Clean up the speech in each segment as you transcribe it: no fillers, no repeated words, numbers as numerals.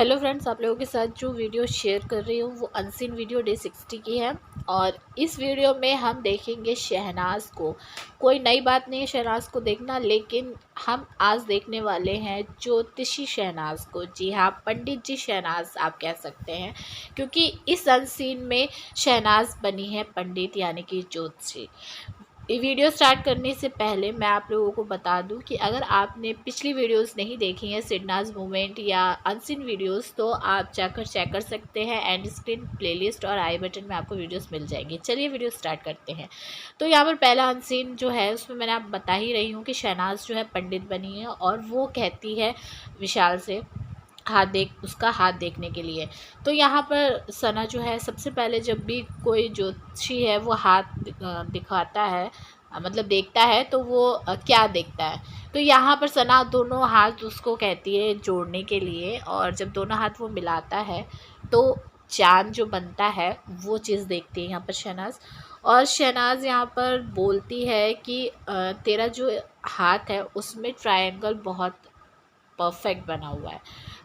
Hello friends, आप लोगों के साथ जो वीडियो शेयर कर रही हूँ वो अनसीन वीडियो डे 60 की है। और इस वीडियो में हम देखेंगे शहनाज को। कोई नई बात नहीं है शहनाज को देखना, लेकिन हम आज देखने वाले हैं ज्योतिषी शहनाज को। जी हाँ, पंडित जी शहनाज आप कह सकते हैं, क्योंकि इस अनसीन में शहनाज बनी है पंडित यानी कि ज्योतिषी। ये वीडियो स्टार्ट करने से पहले मैं आप लोगों को बता दूं कि अगर आपने पिछली वीडियोस नहीं देखी हैं सिडनाज मूवमेंट या अनसीन वीडियोस, तो आप जाकर चेक कर सकते हैं। एंड स्क्रीन प्लेलिस्ट और आई बटन में आपको वीडियोस मिल जाएंगी। चलिए वीडियो स्टार्ट करते हैं। तो यहाँ पर पहला अनसीन जो है उसमें मैंने आप बता ही रही हूँ कि शहनाज जो है पंडित बनी है और वो कहती है विशाल से उसका हाथ देखने के लिए। तो यहाँ पर सना जो है सबसे पहले जब भी कोई ज्योतिषी है वो हाथ दिखाता है, मतलब देखता है, तो वो क्या देखता है। तो यहाँ पर सना दोनों हाथ उसको कहती है जोड़ने के लिए, और जब दोनों हाथ वो मिलाता है तो चाँद जो बनता है वो चीज़ देखती है यहाँ पर शहनाज। और शहनाज यहाँ पर बोलती है कि तेरा जो हाथ है उसमें ट्रायंगल बहुत परफेक्ट बना हुआ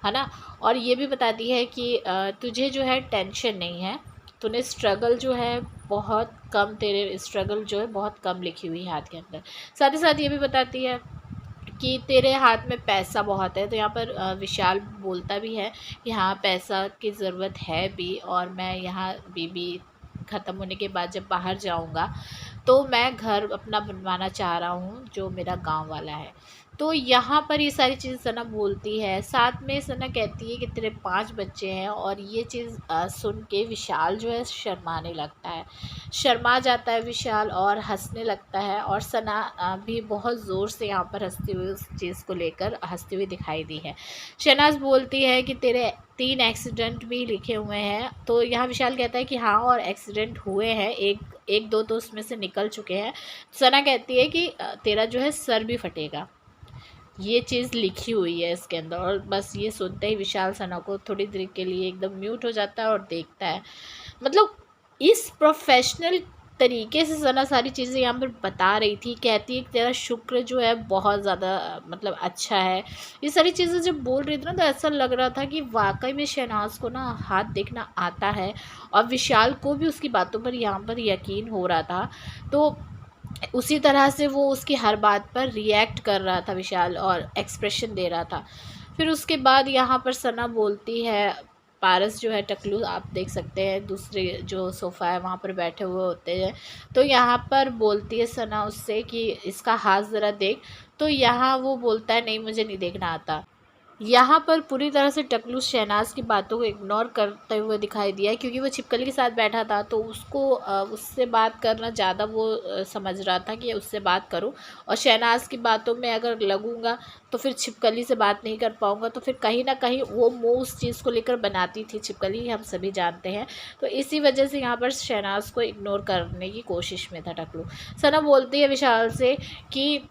है ना। और ये भी बताती है कि तुझे जो है टेंशन नहीं है, तूने स्ट्रगल जो है बहुत कम, तेरे स्ट्रगल जो है बहुत कम लिखी हुई है हाथ के अंदर। साथ ही साथ ये भी बताती है कि तेरे हाथ में पैसा बहुत है। तो यहाँ पर विशाल बोलता भी है कि हाँ, पैसा की ज़रूरत है भी, और मैं यहाँ बीबी ख़त्म होने के बाद जब बाहर जाऊँगा तो मैं घर अपना बनवाना चाह रहा हूँ जो मेरा गांव वाला है। तो यहाँ पर ये सारी चीज़ सना बोलती है। साथ में सना कहती है कि तेरे 5 बच्चे हैं, और ये चीज़ सुन के विशाल जो है शर्माने लगता है, शर्मा जाता है विशाल और हंसने लगता है। और सना भी बहुत ज़ोर से यहाँ पर हंसती हुई उस चीज़ को लेकर हंसती हुई दिखाई दी है। शहनाज बोलती है कि तेरे 3 एक्सीडेंट भी लिखे हुए हैं। तो यहाँ विशाल कहता है कि हाँ, और एक्सीडेंट हुए हैं, एक एक दो तो उसमें से निकल चुके हैं। सना कहती है कि तेरा जो है सर भी फटेगा, ये चीज़ लिखी हुई है इसके अंदर। और बस ये सुनते ही विशाल सना को थोड़ी देर के लिए एकदम म्यूट हो जाता है और देखता है। मतलब इस प्रोफेशनल तरीके से सना सारी चीज़ें यहाँ पर बता रही थी। कहती है कि तेरा शुक्र जो है बहुत ज़्यादा मतलब अच्छा है। ये सारी चीज़ें जब बोल रही थी ना, तो ऐसा लग रहा था कि वाकई में शहनाज को ना हाथ देखना आता है, और विशाल को भी उसकी बातों पर यहाँ पर यकीन हो रहा था। तो उसी तरह से वो उसकी हर बात पर रिएक्ट कर रहा था विशाल, और एक्सप्रेशन दे रहा था। फिर उसके बाद यहाँ पर सना बोलती है, पारस जो है टकलू आप देख सकते हैं दूसरे जो सोफ़ा है वहाँ पर बैठे हुए होते हैं। तो यहाँ पर बोलती है सना उससे कि इसका हाथ ज़रा देख। तो यहाँ वो बोलता है नहीं, मुझे नहीं देखना आता। यहाँ पर पूरी तरह से टकलू शहनाज की बातों को इग्नोर करते हुए दिखाई दिया, क्योंकि वो छिपकली के साथ बैठा था, तो उसको उससे बात करना ज़्यादा वो समझ रहा था कि उससे बात करूं, और शहनाज की बातों में अगर लगूंगा तो फिर छिपकली से बात नहीं कर पाऊंगा। तो फिर कहीं ना कहीं वो मुँह उस चीज़ को लेकर बनाती थी छिपकली, हम सभी जानते हैं। तो इसी वजह से यहाँ पर शहनाज को इग्नोर करने की कोशिश में था टकलू। सना बोलती है विशाल से कि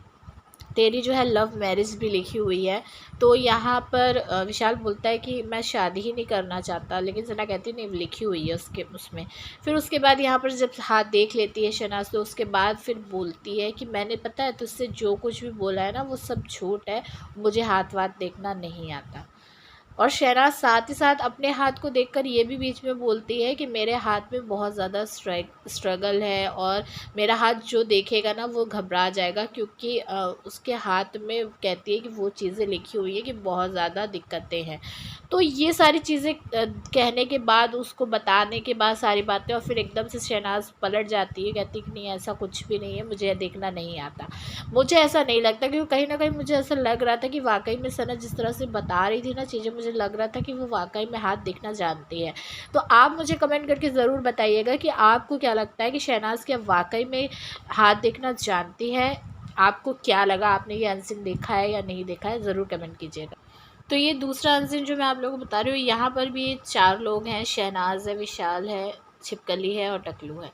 तेरी जो है लव मैरिज भी लिखी हुई है। तो यहाँ पर विशाल बोलता है कि मैं शादी ही नहीं करना चाहता, लेकिन सना कहती नहीं, लिखी हुई है उसके उसमें। फिर उसके बाद यहाँ पर जब हाथ देख लेती है शहनाज, तो उसके बाद फिर बोलती है कि मैंने पता है तुझसे जो कुछ भी बोला है ना वो सब झूठ है, मुझे हाथ वाथ देखना नहीं आता। और शहनाज साथ ही साथ अपने हाथ को देखकर ये भी बीच में बोलती है कि मेरे हाथ में बहुत ज़्यादा स्ट्रगल है, और मेरा हाथ जो देखेगा ना वो घबरा जाएगा, क्योंकि उसके हाथ में कहती है कि वो चीज़ें लिखी हुई है कि बहुत ज़्यादा दिक्कतें हैं। तो ये सारी चीज़ें कहने के बाद, उसको बताने के बाद सारी बातें, और फिर एकदम से शहनाज पलट जाती है, कहती कि नहीं, ऐसा कुछ भी नहीं है, मुझे देखना नहीं आता। मुझे ऐसा नहीं लगता, क्योंकि कहीं ना कहीं मुझे ऐसा लग रहा था कि वाकई में सना जिस तरह से बता रही थी ना चीज़ें, मुझे लग रहा था कि वो वाकई में हाथ देखना जानती है। तो आप मुझे कमेंट करके ज़रूर बताइएगा कि आपको क्या लगता है कि शहनाज क्या वाकई में हाथ देखना जानती है। आपको क्या लगा, आपने ये अनसीन देखा है या नहीं देखा है, ज़रूर कमेंट कीजिएगा। तो ये दूसरा अनसीन जो मैं आप लोगों को बता रही हूँ, यहाँ पर भी 4 लोग हैं, शहनाज है, विशाल है, छिपकली है और टकलू है।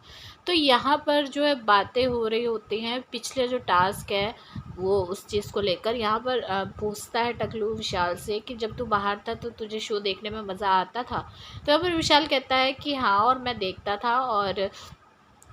तो यहाँ पर जो है बातें हो रही होती हैं, पिछले जो टास्क है वो उस चीज़ को लेकर। यहाँ पर पूछता है टकलू विशाल से कि जब तू बाहर था तो तुझे शो देखने में मज़ा आता था। तो यहाँ पर विशाल कहता है कि हाँ, और मैं देखता था, और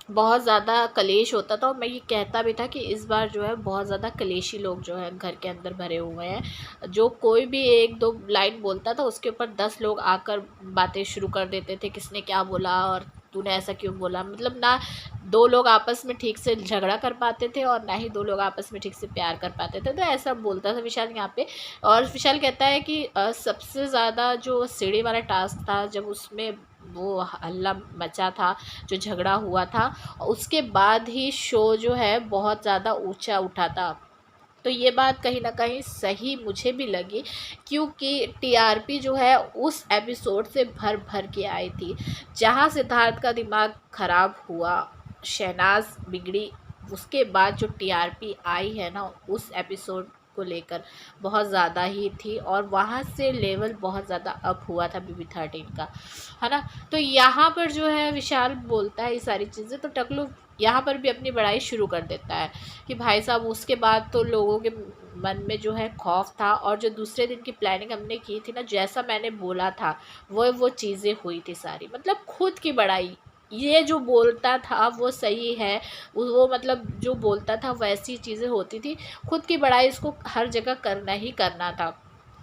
बहुत ज़्यादा कलेश होता था और मैं ये कहता भी था कि इस बार जो है बहुत ज़्यादा कलेशी लोग जो है घर के अंदर भरे हुए हैं। जो कोई भी एक दो लाइन बोलता था उसके ऊपर 10 लोग आकर बातें शुरू कर देते थे, किसने क्या बोला और तूने ऐसा क्यों बोला। मतलब ना दो लोग आपस में ठीक से झगड़ा कर पाते थे और ना ही दो लोग आपस में ठीक से प्यार कर पाते थे। तो ऐसा बोलता था विशाल यहाँ पे। और विशाल कहता है कि सबसे ज़्यादा जो सीढ़ी वाला टास्क था, जब उसमें वो हल्ला मचा था, जो झगड़ा हुआ था, उसके बाद ही शो जो है बहुत ज़्यादा ऊंचा उठा था। तो ये बात कहीं न कहीं सही मुझे भी लगी, क्योंकि टीआरपी जो है उस एपिसोड से भर भर के आई थी। जहाँ सिद्धार्थ का दिमाग ख़राब हुआ, शहनाज बिगड़ी, उसके बाद जो टीआरपी आई है ना उस एपिसोड को लेकर बहुत ज़्यादा ही थी और वहाँ से लेवल बहुत ज़्यादा अप हुआ था BB13 का, है ना। तो यहाँ पर जो है विशाल बोलता है ये सारी चीज़ें, तो टकलू यहाँ पर भी अपनी बड़ाई शुरू कर देता है कि भाई साहब उसके बाद तो लोगों के मन में जो है खौफ था और जो दूसरे दिन की प्लानिंग हमने की थी ना, जैसा मैंने बोला था वो चीज़ें हुई थी सारी। मतलब खुद की बड़ाई, ये जो बोलता था वो सही है, वो मतलब जो बोलता था वैसी चीज़ें होती थी। खुद की बड़ाई इसको हर जगह करना ही करना था।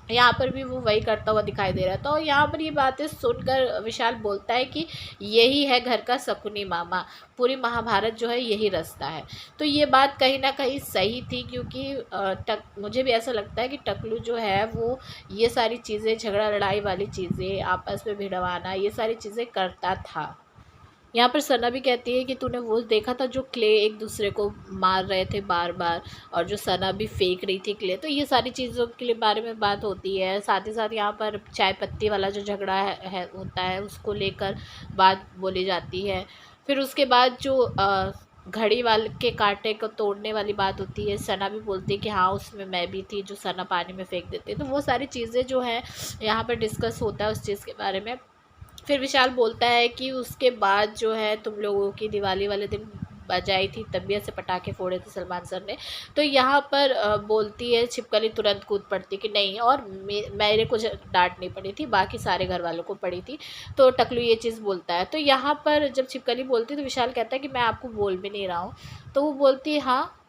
यहाँ पर भी वो वही करता हुआ दिखाई दे रहा था और यहाँ पर ये बातें सुनकर विशाल बोलता है कि यही है घर का शकुनी मामा, पूरी महाभारत जो है यही रास्ता है। तो ये बात कहीं ना कहीं सही थी, क्योंकि मुझे भी ऐसा लगता है कि टकलू जो है वो ये सारी चीज़ें, झगड़ा लड़ाई वाली चीज़ें, आपस में भिड़वाना, ये सारी चीज़ें करता था। यहाँ पर सना भी कहती है कि तूने वो देखा था जो क्ले एक दूसरे को मार रहे थे बार बार, और जो सना भी फेंक रही थी क्ले। तो ये सारी चीज़ों के लिए बारे में बात होती है। साथ ही साथ यहाँ पर चाय पत्ती वाला जो झगड़ा है होता है, उसको लेकर बात बोली जाती है। फिर उसके बाद जो घड़ी वाले के कांटे को तोड़ने वाली बात होती है, सना भी बोलती है कि हाँ उसमें मैं भी थी, जो सना पानी में फेंक देते हैं। तो वो सारी चीज़ें जो हैं यहाँ पर डिस्कस होता है उस चीज़ के बारे में। फिर विशाल बोलता है कि उसके बाद जो है तुम लोगों की दिवाली वाले दिन बजाई थी, तबीयत से पटाखे फोड़े थे सलमान सर ने। तो यहाँ पर बोलती है छिपकली, तुरंत कूद पड़ती कि नहीं, और मेरे को डांट नहीं पड़ी थी, बाकी सारे घर वालों को पड़ी थी। तो टकलू ये चीज़ बोलता है। तो यहाँ पर जब छिपकली बोलती है तो विशाल कहता है कि मैं आपको बोल भी नहीं रहा हूँ। तो वो बोलती है हाँ।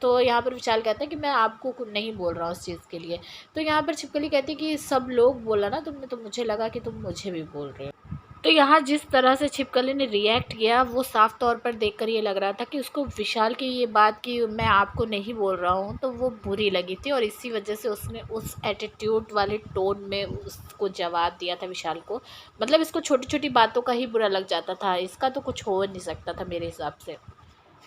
तो यहाँ पर विशाल कहता है कि मैं आपको नहीं बोल रहा हूँ उस चीज़ के लिए। तो यहाँ पर छिपकली कहती है कि सब लोग बोला ना तुमने, तो मुझे लगा कि तुम मुझे भी बोल रहे हो। तो यहाँ जिस तरह से छिपकली ने रिएक्ट किया, वो साफ तौर पर देखकर ये लग रहा था कि उसको विशाल की ये बात कि मैं आपको नहीं बोल रहा हूँ, तो वो बुरी लगी थी और इसी वजह से उसने उस एटीट्यूड वाले टोन में उसको जवाब दिया था विशाल को। मतलब इसको छोटी छोटी बातों का ही बुरा लग जाता था, इसका तो कुछ हो नहीं सकता था मेरे हिसाब से।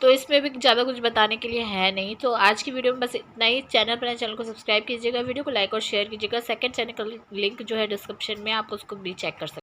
तो इसमें भी ज़्यादा कुछ बताने के लिए है नहीं। तो आज की वीडियो में बस इतना ही। चैनल को सब्सक्राइब कीजिएगा, वीडियो को लाइक और शेयर कीजिएगा। सेकंड चैनल का लिंक जो है डिस्क्रिप्शन में, आप उसको भी चेक कर सकते हैं।